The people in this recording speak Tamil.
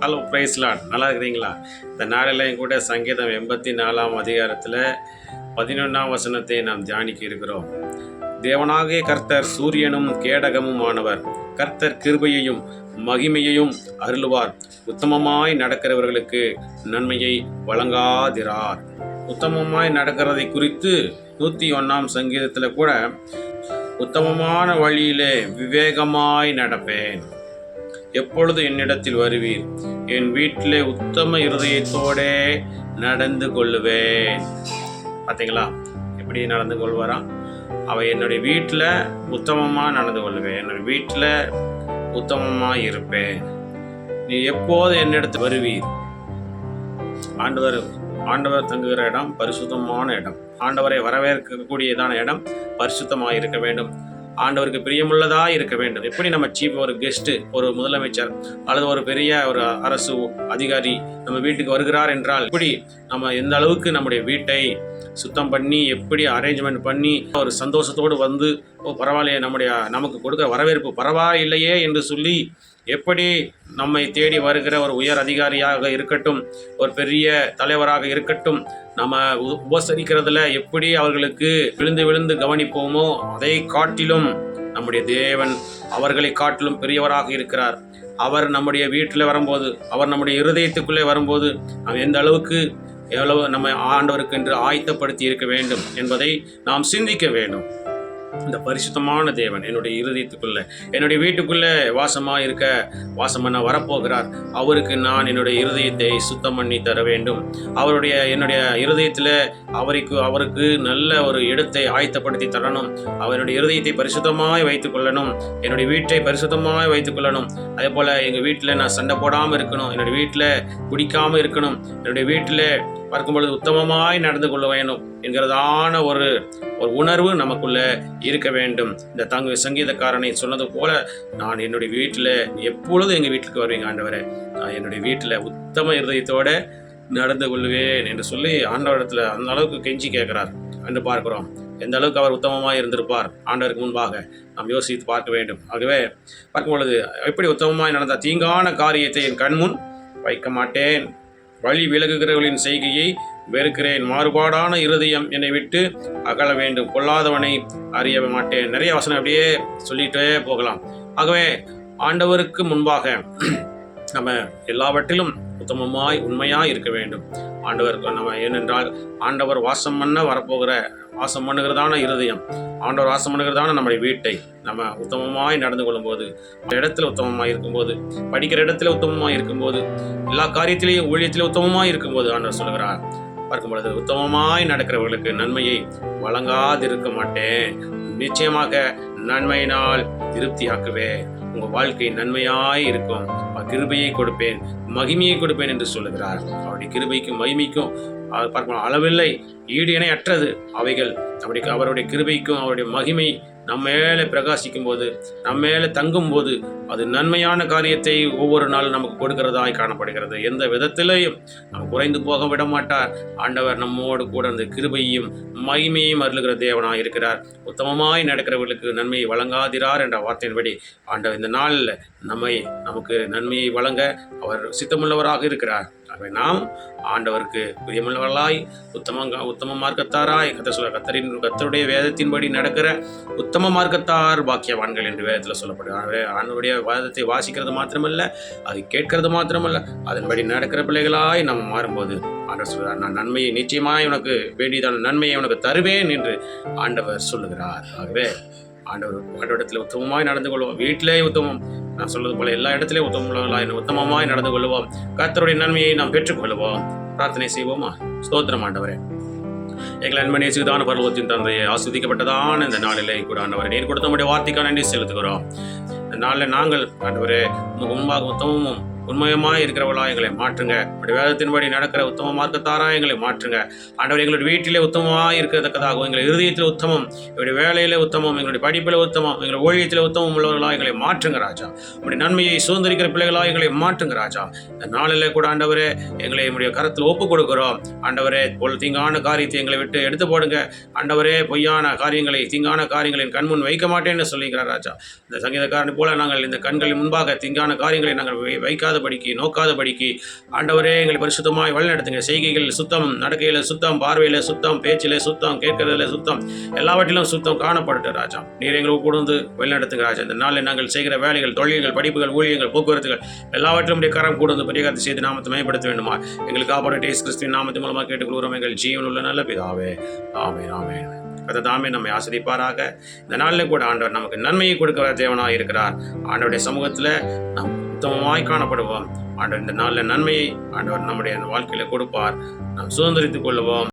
ஹலோ பிரைஸ் லார்ட், நல்லா இருக்கிறீங்களா? இந்த நாளில் என் கூட சங்கீதம் 84ஆம் அதிகாரத்தில் 11ஆம் வசனத்தை நாம் தியானிக்க இருக்கிறோம். தேவனாகிய கர்த்தர் சூரியனும் கேடகமும் ஆனவர். கர்த்தர் கிருபையையும் மகிமையையும் அருளுவார். உத்தமமாய் நடக்கிறவர்களுக்கு நன்மையை வழங்காதிரார். உத்தமமாய் நடக்கிறதை குறித்து 101ஆம் சங்கீதத்தில் கூட உத்தமமான வழியிலே விவேகமாய் நடப்பேன். எப்பொழுது என்னிடத்தில் வருவீர்? என் வீட்டிலே உத்தம இருதயத்தோடே நடந்து கொள்ளுவேன். பார்த்தீங்களா எப்படி நடந்து கொள்வாராம்? அவள் என்னுடைய வீட்டில் உத்தமமாக நடந்து கொள்ளுவேன், என்னுடைய வீட்டில் உத்தமமாக இருப்பேன். நீ எப்போது என்னிடத்தில் வருவீர்? ஆண்டவர் தங்குகிற இடம் பரிசுத்தமான இடம். ஆண்டவரை வரவேற்கக்கூடியதான இடம் பரிசுத்தமாக இருக்க வேண்டும். ஆண்டவருக்கு பிரியமுள்ளதாக இருக்க வேண்டும். எப்படி நம்ம ஒரு கெஸ்ட்டு, ஒரு முதலமைச்சர் அல்லது ஒரு பெரிய ஒரு அரசு அதிகாரி நம்ம வீட்டுக்கு வருகிறார் என்றால் எப்படி நம்ம எந்த அளவுக்கு நம்முடைய வீட்டை சுத்தம் பண்ணி எப்படி அரேஞ்ச்மெண்ட் பண்ணி ஒரு சந்தோஷத்தோடு வந்து பரவாயில்லையே, நமக்கு கொடுக்குற வரவேற்பு பரவாயில்லையே என்று சொல்லி எப்படி நம்மை தேடி வருகிற ஒரு உயர் அதிகாரியாக இருக்கட்டும், ஒரு பெரிய தலைவராக இருக்கட்டும், நம்ம உபசரிக்கிறதுல எப்படி அவர்களுக்கு விழுந்து விழுந்து கவனிப்போமோ அதை காட்டிலும் நம்முடைய தேவன் அவர்களை காட்டிலும் பெரியவராக இருக்கிறார். அவர் நம்முடைய வீட்டில் வரும்போது, அவர் நம்முடைய இருதயத்துக்குள்ளே வரும்போது நாம் எந்த அளவுக்கு எவ்வளவு நம்ம ஆண்டவருக்கு என்று ஆயத்தப்படுத்தி இருக்க வேண்டும் என்பதை நாம் சிந்திக்க வேண்டும். இந்த பரிசுத்தமான தேவன் என்னுடைய இருதயத்துக்குள்ள, என்னுடைய வீட்டுக்குள்ளே வாசம் பண்ண வரப்போகிறார். அவருக்கு நான் என்னுடைய இருதயத்தை சுத்தம் பண்ணி தர வேண்டும். என்னுடைய இருதயத்தில் அவருக்கு நல்ல ஒரு இடத்தை ஆயத்தப்படுத்தி தரணும். அவருடைய இருதயத்தை பரிசுத்தமாய் வைத்துக் கொள்ளணும். என்னுடைய வீட்டை பரிசுத்தமாய் வைத்துக் கொள்ளணும். அதே போல் எங்கள் வீட்டில் நான் சண்டை போடாமல் இருக்கணும். என்னுடைய வீட்டில் குடிக்காமல் இருக்கணும். என்னுடைய வீட்டில் பார்க்கும் பொழுது உத்தமமாய் நடந்து கொள்ள வேண்டும் என்கிறதான ஒரு உணர்வு நமக்குள்ளே இருக்க வேண்டும். இந்த சங்கீதக்காரனை சொன்னது போல, நான் என்னுடைய வீட்டில் எப்பொழுதும் எங்கள் வீட்டுக்கு வருவீங்க ஆண்டவரே, நான் என்னுடைய வீட்டில் உத்தம இருதயத்தோடு நடந்து கொள்வேன் என்று சொல்லி ஆண்டவரிடத்தில் அந்த அளவுக்கு கெஞ்சி கேட்குறார் என்று பார்க்கிறோம். எந்த அளவுக்கு அவர் உத்தமமாக இருந்திருப்பார் ஆண்டவருக்கு முன்பாக நாம் யோசித்து பார்க்க வேண்டும். ஆகவே பார்க்கும் பொழுது எப்படி உத்தமமாய் நடந்த தீங்கான காரியத்தை என் கண்முன் வைக்க மாட்டேன். வழி விலகுகிறவர்களின் செய்கையை வெறுக்கிறேன். மாறுபாடான இருதயம் என்னை விட்டு அகல வேண்டும். கொள்ளாதவனை அறிய மாட்டேன். நிறைய வசனம் அப்படியே சொல்லிகிட்டே போகலாம். ஆகவே ஆண்டவருக்கு முன்பாக நம்ம எல்லாவற்றிலும் உத்தமமாய் உண்மையாய் இருக்க வேண்டும். ஏனென்றால் ஆண்டவர் வாசம் பண்ணுகிறதான இருதயம், ஆண்டவர் வாசம் பண்ணுகிறதான நம்முடைய வீட்டை நம்ம உத்தமமாய் நடந்து கொள்ளும்போது, இடத்துல உத்தமமாய் இருக்கும்போது, படிக்கிற இடத்துல உத்தமமாய் இருக்கும்போது, எல்லா காரியத்திலையும் ஊழியத்திலே உத்தமமாய் இருக்கும்போது ஆண்டவர் சொல்கிறார், பார்க்கும் பொழுது உத்தமமாய் நடக்கிறவர்களுக்கு நன்மையை வழங்காதிருக்க மாட்டேன். நிச்சயமாக நன்மையினால் திருப்தியாக்குவேன். உங்கள் வாழ்க்கை நன்மையாய் இருக்கும். கிருபையை கொடுப்பேன், மகிமையை கொடுப்பேன் என்று சொல்லுகிறார். அவருடைய கிருபைக்கும் மகிமைக்கும் பார்க்கணும் அளவில்லை, ஈடு இணை அற்றது அவைகள். அவருடைய கிருபைக்கும் அவருடைய மகிமை நம்ம மேலே பிரகாசிக்கும் போது, நம்ம மேலே தங்கும் போது, அது நன்மையான காரியத்தை ஒவ்வொரு நாளும் நமக்கு கொடுக்கிறதாய் காணப்படுகிறது. எந்த விதத்திலையும் நம்ம குறைந்து போக விட மாட்டார். ஆண்டவர் நம்மோடு கூட அந்த கிருபையும் மகிமையும் அருளுகிற தேவனாக இருக்கிறார். உத்தமமாய் நடக்கிறவர்களுக்கு நன்மையை வழங்காதிரார் என்ற வார்த்தையின்படி ஆண்டவர் இந்த நாளில் நமக்கு நன்மையை வழங்க அவர் சித்தமுள்ளவராக இருக்கிறார். ஆகவே நாம் ஆண்டவருக்கு பிரியமுள்ளவர்களாய் உத்தம மார்க்கத்தாராய் கர்த்தருடைய வேதத்தின்படி நடக்கிற உத்தம மார்க்கத்தார் பாக்கியவான்கள் என்று வேதத்தில் சொல்லப்படுது. ஆண்டவருடைய வேதத்தை வாசிக்கிறது மாத்திரமல்ல, அதை கேட்கறது மாத்திரமல்ல, அதன்படி நடக்கிற பிள்ளைகளாய் நம்ம மாறும்போது ஆண்டவர் சொல்கிறார், நான் நன்மையை நிச்சயமாய் உனக்கு வேண்டியதான நன்மையை உனக்கு தருவேன் என்று ஆண்டவர் சொல்லுகிறார். ஆகவே ஆண்டவரிடத்தில் உத்தமமாய் நடந்து கொள்வோம். வீட்டிலே உத்தமம், நான் சொல்வது போல எல்லா இடத்திலே உத்தமமாய் நடந்து கொள்வோம். கர்த்தருடைய நன்மையை நாம் பெற்றுக்கொள்வோம். பிரார்த்தனை செய்வோமா? ஸ்தோத்திரம் ஆண்டவரே, எங்கள் அன்பனே சிறுதான பருவத்தின் தந்தையை ஆஸ்வதிக்கப்பட்டதான இந்த நாளிலே கூட ஆண்டவரே நீர் கொடுத்த நம்முடைய வார்த்தைக்கான நன்றி செலுத்துகிறோம். இந்த நாளில் நாங்கள் ஆண்டவரே முன்பாக உத்தமமும் உண்மையமாக இருக்கிறவர்களா எங்களை மாற்றுங்க. அப்படி வேதத்தின்படி நடக்கிற உத்தம மார்க்கத்தாரா எங்களை மாற்றுங்க. ஆண்டவர் எங்களுடைய வீட்டிலே உத்தமமாக இருக்கத்தக்கதாகவும், எங்கள் இருதயத்தில் உத்தமம், எங்களுடைய வேலையிலே உத்தமம், எங்களுடைய படிப்பில் உத்தமம், எங்களுடைய ஊழியத்தில் உத்தமம் உள்ளவர்களாக எங்களை மாற்றுங்க ராஜா. உங்களுடைய நன்மையை சுதந்திரிக்கிற பிள்ளைகளாக எங்களை மாற்றுங்க ராஜா. இந்த நாளிலே கூட ஆண்டவரே எங்களை என்னுடைய கரத்தில் ஒப்புக் கொடுக்கிறோம். ஆண்டவரே தீங்கான காரியத்தை எங்களை விட்டு எடுத்து போடுங்க. ஆண்டவரே பொய்யான காரியங்களை, தீங்கான காரியங்களின் கண்முன் வைக்க மாட்டேன்னு சொல்லிக்கிறார் ராஜா. இந்த சங்கீதக்காரனை போல நாங்கள் இந்த கண்களின் முன்பாக தீங்கான காரியங்களை நாங்கள் வைக்காத நோக்காதபடிக்கு ஆண்டவரே எங்களை பரிசுத்தமாய் வழிநடத்துங்க. செய்கைகள் சுத்தம், நடக்கையில் சுத்தம், பார்வையில் சுத்தம், பேச்சில் சுத்தம், கேட்கறதுல சுத்தம், எல்லாவற்றிலும் சுத்தம் காணப்படட்டும் ராஜா. நீர் எங்களுக்கு கூர்ந்து வழிநடத்துங்க ராஜா. இந்த நாளில் நாங்கள் செய்கிற வேலைகள், தொழில்கள், படிப்புகள், ஊழியங்கள், போக்குவரத்துகள் எல்லாவற்றும் கரம் கூர்ந்து பரிகாரத்தை செய்து நாமத்தை மேம்படுத்த வேண்டுமா எங்களுக்கு காப்பாற்ற இயேசு கிறிஸ்துவின் நாமத்தின் மூலமாக கேட்டுக்கொள்கிறோம் எங்கள் ஜீவனுள்ள நல்ல பிதாவே. ஆமென், ஆமென். கர்த்தர் நம்மை ஆசீர்வதிப்பாராக. இந்த நாளில் கூட ஆண்டவர் நமக்கு நன்மையை கொடுக்கிற தேவனாக இருக்கிறார். ஆண்டவருடைய சமூகத்தில் நாம் உத்தமமாய் காணப்படுவோம். ஆண்டவர் இந்த நாளில் நன்மையை ஆண்டவர் நம்முடைய வாழ்க்கையில கொடுப்பார். நாம் சுதந்திரித்துக் கொள்வோம்.